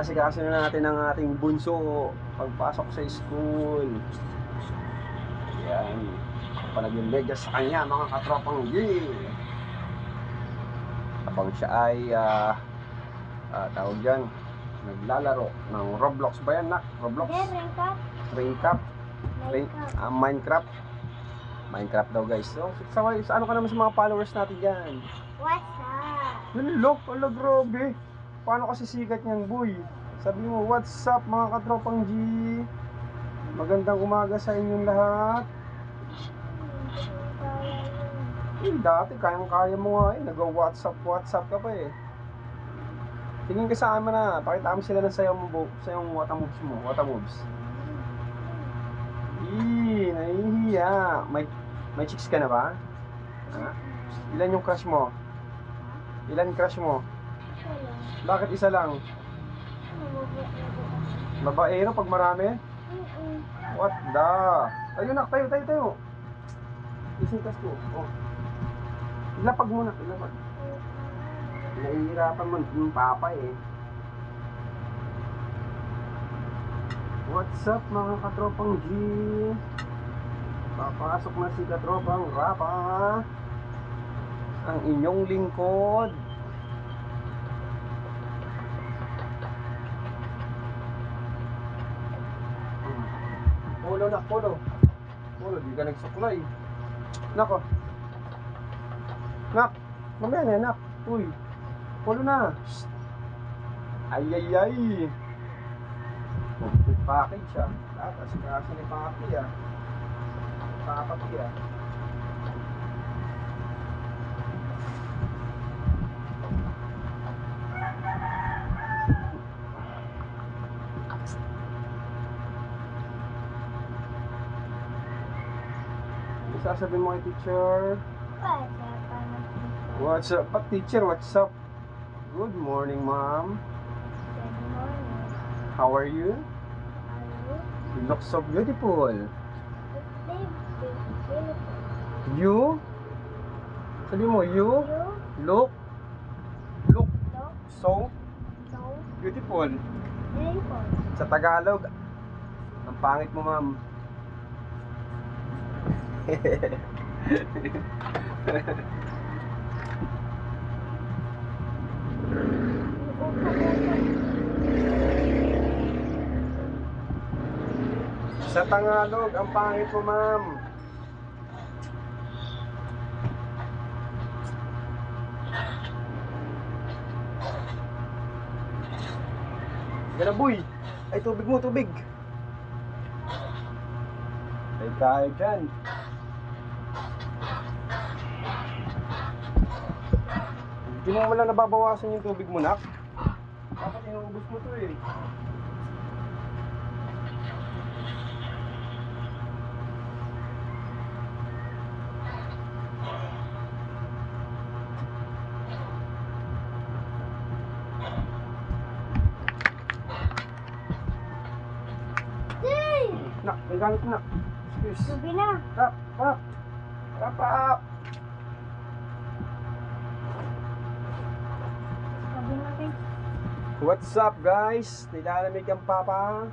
Asikaso na natin ang ating bunso pagpasok sa school. Yan. Panagmemedyas sa kanya mga katropang G. Kapag siya ay tawag dyan, naglalaro ng Roblox ba yan, nak? Roblox? Minecraft. Minecraft daw guys. So, sa ano ka naman sa mga followers natin dyan? What's up? Nalilok, ala grabe. Paano kasi sikat niyang boy? Sabi mo, what's up mga katropang G? Magandang umaga sa inyong lahat. Dati kayang-kaya mo nga eh. Nag-WhatsApp ka pa eh. Tingin ka sa amin na. Pakita mo sila ng sayong wata moves. Nahihiya. May chicks ka na ba? Ha? Ilan yung crush mo? Ilan crush mo? Bakit isa lang? Babaero pag marami? What the? Tayo nak, tayo. Isitas ko. Oh. Ilapag muna, ilapag. Nahihirapan mo yung papa eh. What's up mga katropang G? Papasok na si katropang Rapa, ang inyong lingkod. Polo. Di ka nagsuklay. Nako. Nak, mamaya na nak. Uy, polo na. Shhh. Ay. Complete package siya. Tapos kasi ni Papi Papi sasabihin mo kay teacher? What's up? Teacher, what's up? Good morning, ma'am. Good morning. How are you? You look so beautiful. You? Sabi mo, you look so beautiful. Sa Tagalog, ang pangit mo, ma'am. Sa Tagalog, ang pangit mo, ma'am. Gana, boy. Ay, tubig mo, tubig. Ay, tayo dyan. Hindi mo wala nababawasan yung tubig mo, nak. Dapat inuubos mo to eh. Nak, may gamit na. Excuse. Subi na. Tap. Sabi natin. What's up guys? Nilalamig ang papa.